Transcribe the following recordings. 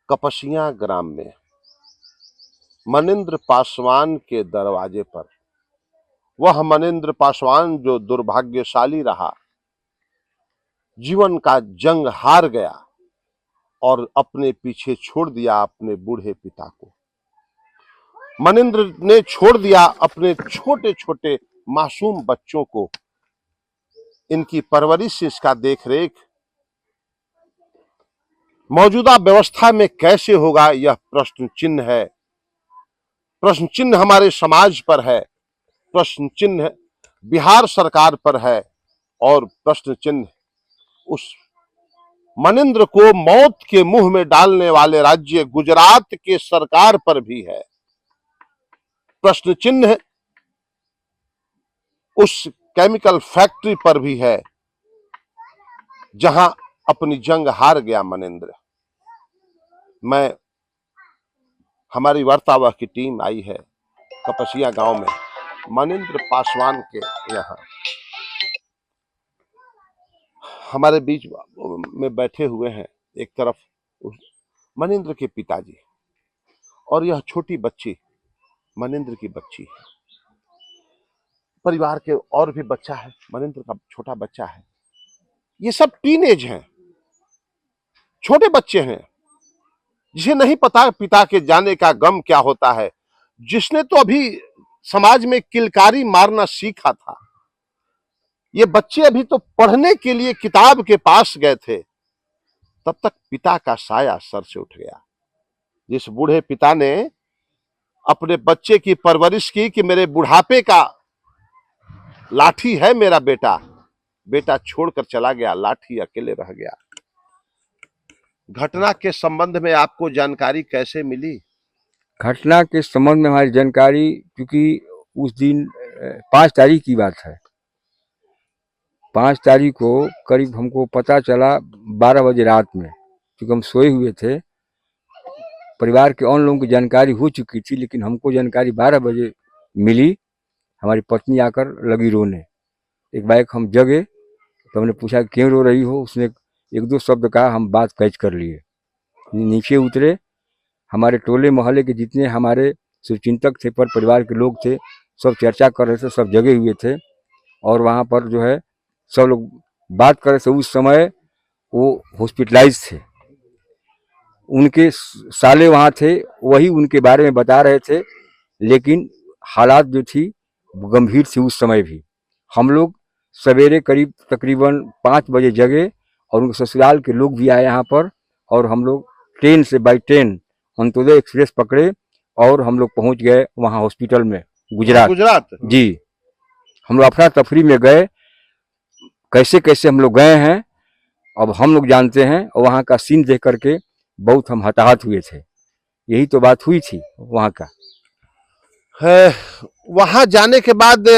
कपसिया ग्राम में मनिंद्र पासवान के दरवाजे पर, वह मनिंद्र पासवान जो दुर्भाग्यशाली रहा, जीवन का जंग हार गया और अपने पीछे छोड़ दिया अपने बूढ़े पिता को। मनिंद्र ने छोड़ दिया अपने छोटे छोटे मासूम बच्चों को, इनकी परवरिश, इसका देखरेख मौजूदा व्यवस्था में कैसे होगा, यह प्रश्न चिन्ह है। प्रश्न चिन्ह हमारे समाज पर है, प्रश्न चिन्ह बिहार सरकार पर है और प्रश्न चिन्ह उस मनिंद्र को मौत के मुंह में डालने वाले राज्य गुजरात के सरकार पर भी है। प्रश्न चिन्ह उस केमिकल फैक्ट्री पर भी है जहां अपनी जंग हार गया मनिंद्र। मैं हमारी वार्तावाह की टीम आई है कपसिया गांव में मनिंद्र पासवान के यहाँ। हमारे बीच में बैठे हुए हैं एक तरफ मनिंद्र के पिताजी और यह छोटी बच्ची मनिंद्र की बच्ची है। परिवार के और भी बच्चा है, मनिंद्र का छोटा बच्चा है। ये सब टीनेज हैं, छोटे बच्चे हैं, जिसे नहीं पता पिता के जाने का गम क्या होता है, जिसने तो अभी समाज में किलकारी मारना सीखा था। ये बच्चे अभी तो पढ़ने के लिए किताब के पास गए थे, तब तक पिता का साया सर से उठ गया। जिस बूढ़े पिता ने अपने बच्चे की परवरिश की कि मेरे बुढ़ापे का लाठी है मेरा बेटा, बेटा छोड़कर चला गया, लाठी अकेले रह गया। घटना के संबंध में आपको जानकारी कैसे मिली? घटना के संबंध में हमारी जानकारी, क्योंकि उस दिन 5 तारीख की बात है, 5 तारीख को करीब हमको पता चला 12 बजे रात में, क्योंकि हम सोए हुए थे। परिवार के और लोगों की जानकारी हो चुकी थी, लेकिन हमको जानकारी 12 बजे मिली। हमारी पत्नी आकर लगी रोने। एक बाइक हम जगे तो हमने पूछा क्यों रो रही हो। उसने 1-2 शब्द कहा, हम बात कैच कर लिए। नीचे उतरे, हमारे टोले मोहल्ले के जितने हमारे शुभचिंतक थे, पर परिवार के लोग थे, सब चर्चा कर रहे थे, सब जगे हुए थे और वहाँ पर जो है सब लोग बात कर रहे थे। उस समय वो हॉस्पिटलाइज थे, उनके साले वहाँ थे, वही उनके बारे में बता रहे थे, लेकिन हालात जो थी गंभीर थी। उस समय भी हम लोग सवेरे करीब तकरीबन 5 बजे जगे और उनके ससुराल के लोग भी आए यहाँ पर, और हम लोग ट्रेन से बाई ट्रेन अंत्योदय एक्सप्रेस पकड़े और हम लोग पहुँच गए वहाँ हॉस्पिटल में गुजरात। जी, हम लोग अफरा तफरी में गए, कैसे कैसे हम लोग गए हैं अब हम लोग जानते हैं। और वहाँ का सीन देख करके बहुत हम हताहत हुए थे। यही तो बात हुई थी वहाँ का है। वहां जाने के बाद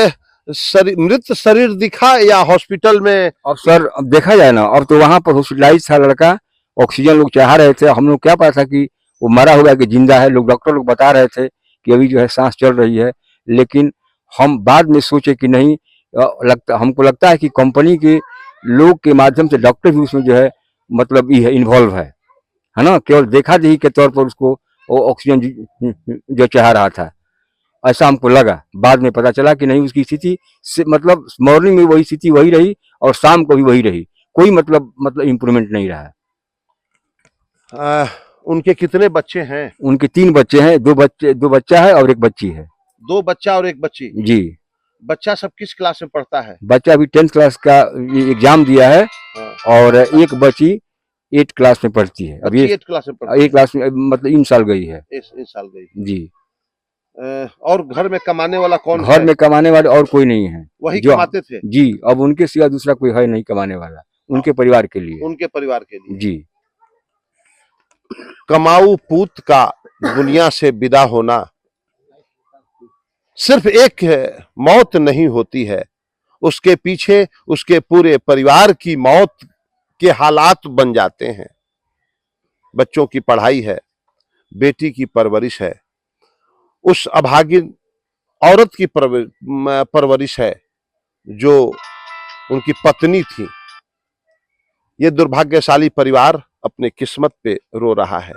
मृत शरीर दिखा या हॉस्पिटल में? अब सर, अब देखा जाए ना, अब तो वहाँ पर हॉस्पिटलाइज था लड़का, ऑक्सीजन लोग चढ़ा रहे थे। हम लोग क्या पता था कि वो मरा हुआ है कि जिंदा है। लोग डॉक्टर लोग बता रहे थे कि अभी जो है सांस चल रही है, लेकिन हम बाद में सोचे कि नहीं, हमको लगता है कि कंपनी के लोग के माध्यम से डॉक्टर भी उसमें जो है मतलब ये इन्वॉल्व है ना। केवल देखा देखी के तौर पर उसको वो ऑक्सीजन जो चढ़ा रहा था, ऐसा हमको लगा। बाद में पता चला कि नहीं, उसकी स्थिति मतलब मॉर्निंग में वही स्थिति वही रही और शाम को भी वही रही, कोई मतलब इम्प्रूवमेंट नहीं रहा। उनके कितने बच्चे हैं? उनके 3 बच्चे हैं, 2 बच्चा है और 1 बच्ची है। 2 बच्चा और 1 बच्ची? जी। बच्चा सब किस क्लास में पढ़ता है? बच्चा अभी 10th क्लास का एग्जाम दिया है और 1 बच्ची 8 क्लास में पढ़ती है। अभी 8 क्लास में पढ़ती है। 1 क्लास में मतलब इन साल गई है। इस साल गई जी। और घर में कमाने वाला कौन है? घर में कमाने वाले और कोई नहीं है। वही कमाते थे? जी, अब उनके सिवा दूसरा कोई है नहीं कमाने वाला, उनके परिवार के लिए। उनके परिवार के लिए? जी। कमाऊ पूत का दुनिया से विदा होना सिर्फ एक मौत नहीं होती है, उसके पीछे उसके पूरे परिवार की मौत के हालात बन जाते हैं। बच्चों की पढ़ाई है, बेटी की परवरिश है, उस अभागिन औरत की परवरिश है जो उनकी पत्नी थी। ये दुर्भाग्यशाली परिवार अपने किस्मत पे रो रहा है।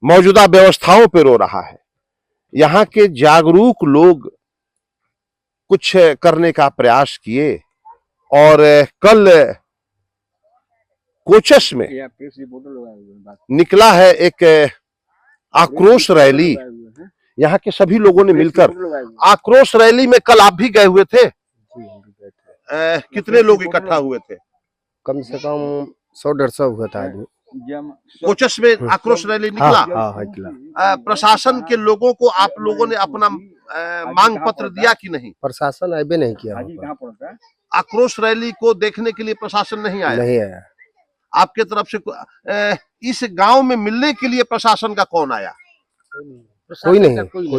मौजूदा व्यवस्थाओं पे रो रहा है। यहाँ के जागरूक लोग कुछ करने का प्रयास किए और कल कोचस में निकला है एक आक्रोश रैली। यहाँ के सभी लोगों ने मिलकर आक्रोश रैली में कल आप भी गए हुए थे। कितने लोग इकट्ठा हुए थे? कम से कम 100-150 हुआ था आदमी। कोचस में आक्रोश रैली निकला। हाँ, निकला। प्रशासन के लोगों को आप लोगों ने अपना मांग पत्र दिया कि नहीं? प्रशासन आए नहीं किया वहाँ पर। आक्रोश रैली को देखने के लिए प्रशासन नहीं आया? नहीं आया। आपके तरफ से इस गांव में मिलने के लिए प्रशासन का कौन आया? कोई नहीं।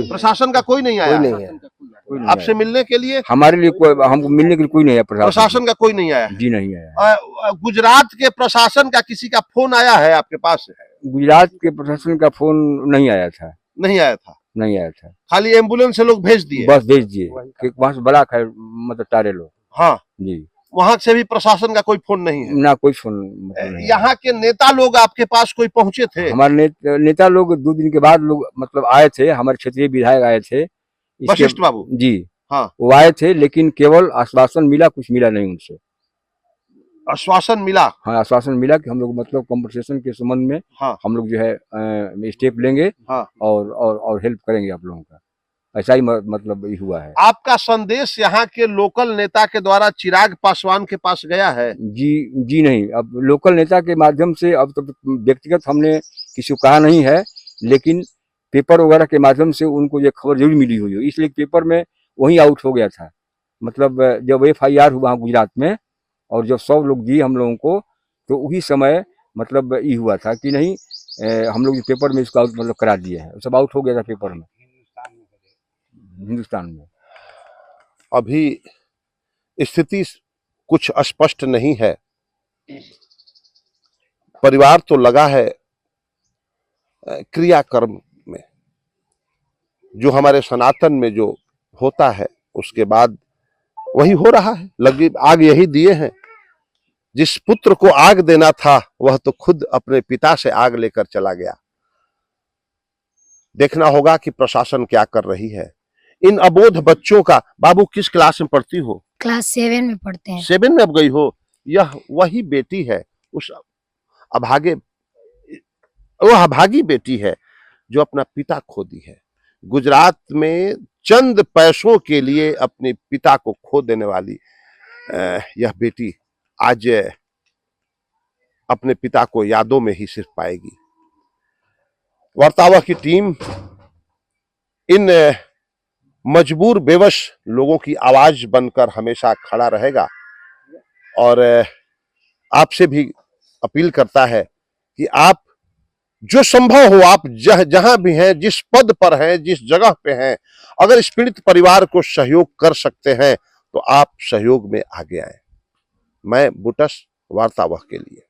प्रशासन का कोई नहीं आया? कोई नहीं है। आपसे मिलने के लिए? हमारे लिए हमको मिलने के लिए कोई नहीं है। प्रशासन का कोई नहीं आया? जी नहीं आया। गुजरात के प्रशासन का किसी का फोन आया है आपके पास? गुजरात के प्रशासन का फोन नहीं आया था। नहीं आया था? नहीं आया था। खाली एम्बुलेंस से लोग भेज दिए? बस भेज दिए। वहाँ से बड़ा है मतलब टारे लोग। हाँ जी। वहां से भी प्रशासन का कोई फोन नहीं है? ना कोई फोन मतलब यहाँ के नेता लोग आपके पास कोई पहुंचे थे? हमारे नेता लोग 2 दिन के बाद लोग मतलब आए थे। हमारे क्षेत्रीय विधायक आए थे वशिष्ठ बाबू जी। हाँ वो आए थे, लेकिन केवल आश्वासन मिला, कुछ मिला नहीं उनसे। आश्वासन मिला? हाँ, आश्वासन मिला कि हम लोग मतलब कॉम्पनसेशन के संबंध में हाँ हम लोग जो है स्टेप लेंगे। हाँ और हेल्प करेंगे आप लोगों का। ऐसा ही मतलब ये हुआ है। आपका संदेश यहाँ के लोकल नेता के द्वारा चिराग पासवान के पास गया है? जी नहीं। अब लोकल नेता के माध्यम से अब तो व्यक्तिगत हमने किसी को कहा नहीं है, लेकिन पेपर वगैरह के माध्यम से उनको ये खबर जरूर मिली हुई है, इसलिए पेपर में वही आउट हो गया था। मतलब जब FIR हुआ गुजरात में और जब 100 लोग दिए हम लोगों को, तो वही समय मतलब ये हुआ था कि नहीं हम लोग पेपर में इसको आउट मतलब करा दिए हैं। सब आउट हो गया था पेपर में हिंदुस्तान में। अभी स्थिति कुछ स्पष्ट नहीं है। परिवार तो लगा है क्रियाकर्म में, जो हमारे सनातन में जो होता है उसके बाद वही हो रहा है। लगी आग यही दिए हैं। जिस पुत्र को आग देना था वह तो खुद अपने पिता से आग लेकर चला गया। देखना होगा कि प्रशासन क्या कर रही है। इन अबोध बच्चों का, बाबू किस क्लास में पढ़ती हो? क्लास 7 में पढ़ते हैं। 7 में अब गई हो? यह वही बेटी है, उस अभागी बेटी है जो अपना पिता खो दी है। गुजरात में चंद पैसों के लिए अपने पिता को खो देने वाली यह बेटी आज अपने पिता को यादों में ही सिर्फ पाएगी। वार्तावह की टीम इन मजबूर बेवश लोगों की आवाज बनकर हमेशा खड़ा रहेगा और आपसे भी अपील करता है कि आप जो संभव हो, आप जहां भी हैं, जिस पद पर हैं, जिस जगह पे हैं, अगर इस पीड़ित परिवार को सहयोग कर सकते हैं तो आप सहयोग में आगे आए। मैं बुटस, वार्तावह के लिए।